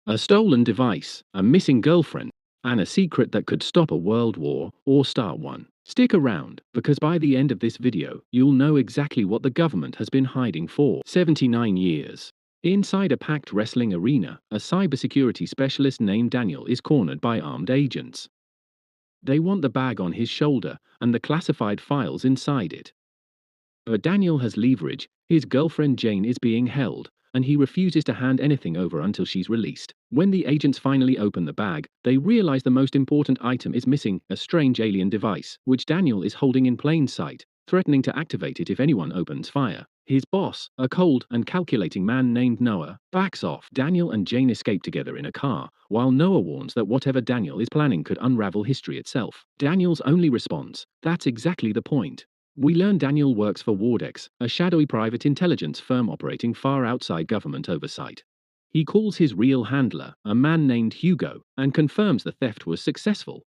A stolen device, a missing girlfriend, and a secret that could stop a world war or start one. Stick around, because by the end of this video, you'll know exactly what the government has been hiding for 79 years. Inside a packed wrestling arena, a cybersecurity specialist named Daniel is cornered by armed agents. They want the bag on his shoulder and the classified files inside it. But Daniel has leverage. His girlfriend Jane is being held, and he refuses to hand anything over until she's released. When the agents finally open the bag, they realize the most important item is missing, a strange alien device, which Daniel is holding in plain sight, threatening to activate it if anyone opens fire. His boss, a cold and calculating man named Noah, backs off. Daniel and Jane escape together in a car, while Noah warns that whatever Daniel is planning could unravel history itself. Daniel's only response, "That's exactly the point." We learn Daniel works for Wardex, a shadowy private intelligence firm operating far outside government oversight. He calls his real handler, a man named Hugo, and confirms the theft was successful.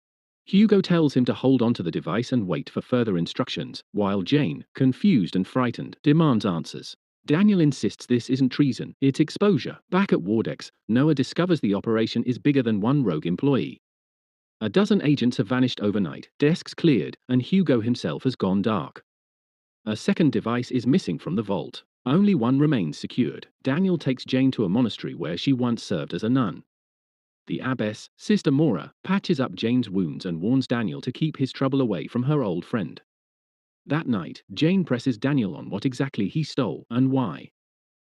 Hugo tells him to hold onto the device and wait for further instructions, while Jane, confused and frightened, demands answers. Daniel insists this isn't treason, it's exposure. Back at Wardex, Noah discovers the operation is bigger than one rogue employee. A dozen agents have vanished overnight, desks cleared, and Hugo himself has gone dark. A second device is missing from the vault. Only one remains secured. Daniel takes Jane to a monastery where she once served as a nun. The abbess, Sister Mora, patches up Jane's wounds and warns Daniel to keep his trouble away from her old friend. That night, Jane presses Daniel on what exactly he stole and why.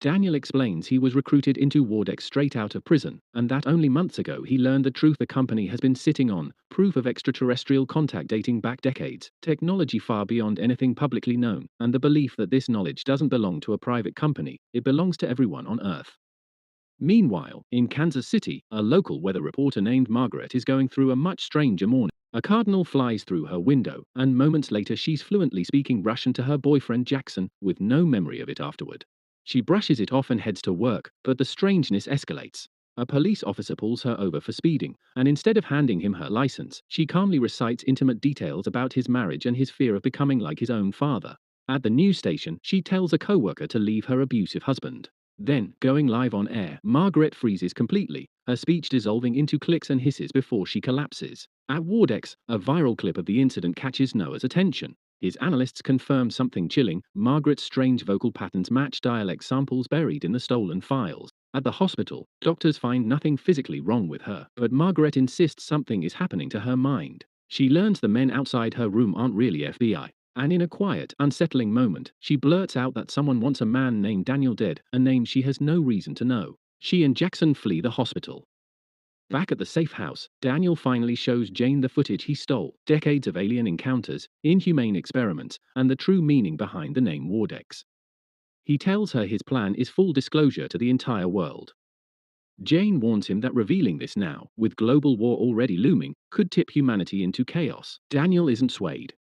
Daniel explains he was recruited into Wardex straight out of prison, and that only months ago he learned the truth the company has been sitting on, proof of extraterrestrial contact dating back decades, technology far beyond anything publicly known, and the belief that this knowledge doesn't belong to a private company, it belongs to everyone on Earth. Meanwhile, in Kansas City, a local weather reporter named Margaret is going through a much stranger morning. A cardinal flies through her window, and moments later she's fluently speaking Russian to her boyfriend Jackson, with no memory of it afterward. She brushes it off and heads to work, but the strangeness escalates. A police officer pulls her over for speeding, and instead of handing him her license, she calmly recites intimate details about his marriage and his fear of becoming like his own father. At the news station, she tells a coworker to leave her abusive husband. Then, going live on air, Margaret freezes completely, her speech dissolving into clicks and hisses before she collapses. At Wardex, a viral clip of the incident catches Noah's attention. His analysts confirm something chilling: Margaret's strange vocal patterns match dialect samples buried in the stolen files. At the hospital, doctors find nothing physically wrong with her, but Margaret insists something is happening to her mind. She learns the men outside her room aren't really FBI. And in a quiet, unsettling moment, she blurts out that someone wants a man named Daniel dead, a name she has no reason to know. She and Jackson flee the hospital. Back at the safe house, Daniel finally shows Jane the footage he stole, decades of alien encounters, inhumane experiments, and the true meaning behind the name Wardex. He tells her his plan is full disclosure to the entire world. Jane warns him that revealing this now, with global war already looming, could tip humanity into chaos. Daniel isn't swayed.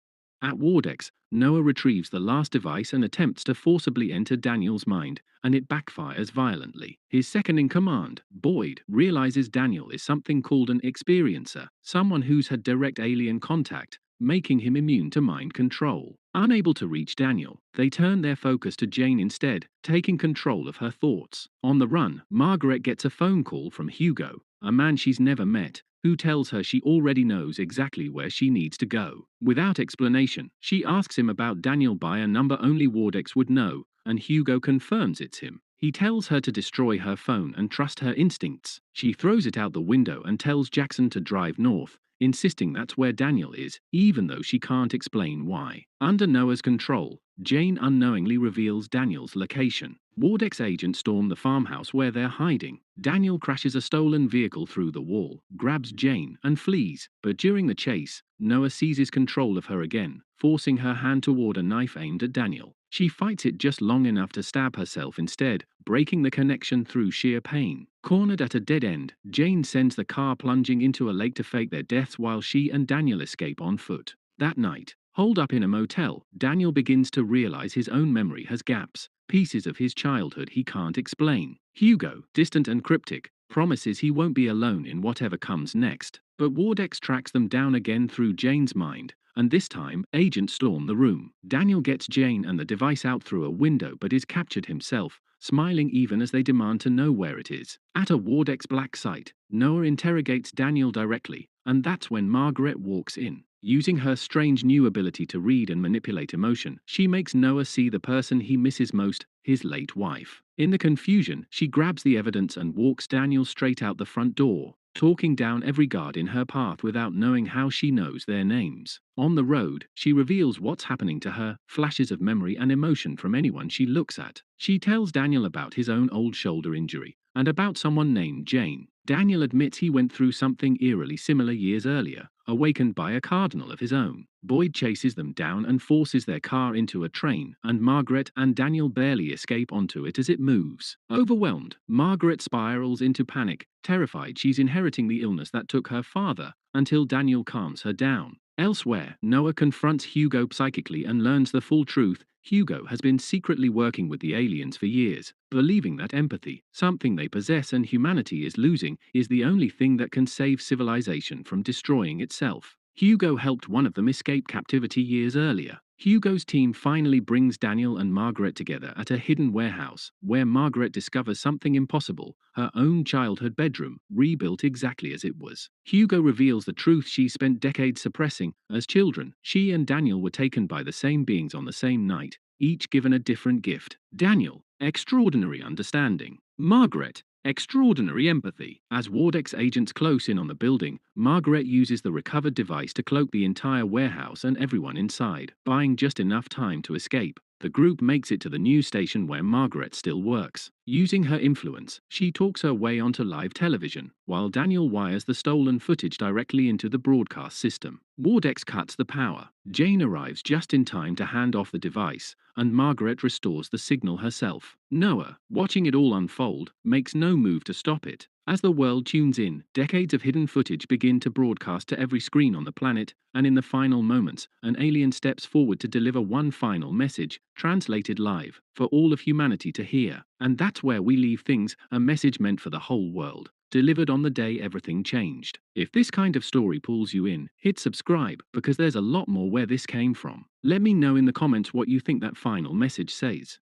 At Wardex, Noah retrieves the last device and attempts to forcibly enter Daniel's mind, and it backfires violently. His second-in-command, Boyd, realizes Daniel is something called an experiencer, someone who's had direct alien contact, making him immune to mind control. Unable to reach Daniel, they turn their focus to Jane instead, taking control of her thoughts. On the run, Margaret gets a phone call from Hugo, a man she's never met, who tells her she already knows exactly where she needs to go. Without explanation, she asks him about Daniel by a number only Wardex would know, and Hugo confirms it's him. He tells her to destroy her phone and trust her instincts. She throws it out the window and tells Jackson to drive north, insisting that's where Daniel is, even though she can't explain why. Under Noah's control, Jane unknowingly reveals Daniel's location. Wardex agents storm the farmhouse where they're hiding. Daniel crashes a stolen vehicle through the wall, grabs Jane, and flees. But during the chase, Noah seizes control of her again, forcing her hand toward a knife aimed at Daniel. She fights it just long enough to stab herself instead, breaking the connection through sheer pain. Cornered at a dead end, Jane sends the car plunging into a lake to fake their deaths while she and Daniel escape on foot. That night, holed up in a motel, Daniel begins to realize his own memory has gaps, pieces of his childhood he can't explain. Hugo, distant and cryptic, promises he won't be alone in whatever comes next. But Wardex tracks them down again through Jane's mind, and this time, agents storm the room. Daniel gets Jane and the device out through a window but is captured himself, smiling even as they demand to know where it is. At a Wardex black site, Noah interrogates Daniel directly, and that's when Margaret walks in. Using her strange new ability to read and manipulate emotion, she makes Noah see the person he misses most, his late wife. In the confusion, she grabs the evidence and walks Daniel straight out the front door, talking down every guard in her path without knowing how she knows their names. On the road, she reveals what's happening to her, flashes of memory and emotion from anyone she looks at. She tells Daniel about his own old shoulder injury, and about someone named Jane. Daniel admits he went through something eerily similar years earlier, awakened by a cardinal of his own. Boyd chases them down and forces their car into a train, and Margaret and Daniel barely escape onto it as it moves. Overwhelmed, Margaret spirals into panic, terrified she's inheriting the illness that took her father, until Daniel calms her down. Elsewhere, Noah confronts Hugo psychically and learns the full truth. Hugo has been secretly working with the aliens for years, believing that empathy, something they possess and humanity is losing, is the only thing that can save civilization from destroying itself. Hugo helped one of them escape captivity years earlier. Hugo's team finally brings Daniel and Margaret together at a hidden warehouse, where Margaret discovers something impossible: her own childhood bedroom, rebuilt exactly as it was. Hugo reveals the truth she spent decades suppressing. As children, she and Daniel were taken by the same beings on the same night, each given a different gift. Daniel, extraordinary understanding. Margaret, extraordinary empathy. As Wardex agents close in on the building, Margaret uses the recovered device to cloak the entire warehouse and everyone inside, buying just enough time to escape. The group makes it to the news station where Margaret still works. Using her influence, she talks her way onto live television, while Daniel wires the stolen footage directly into the broadcast system. Wardex cuts the power. Jane arrives just in time to hand off the device, and Margaret restores the signal herself. Noah, watching it all unfold, makes no move to stop it. As the world tunes in, decades of hidden footage begin to broadcast to every screen on the planet, and in the final moments, an alien steps forward to deliver one final message, translated live, for all of humanity to hear. And that's where we leave things, a message meant for the whole world, delivered on the day everything changed. If this kind of story pulls you in, hit subscribe, because there's a lot more where this came from. Let me know in the comments what you think that final message says.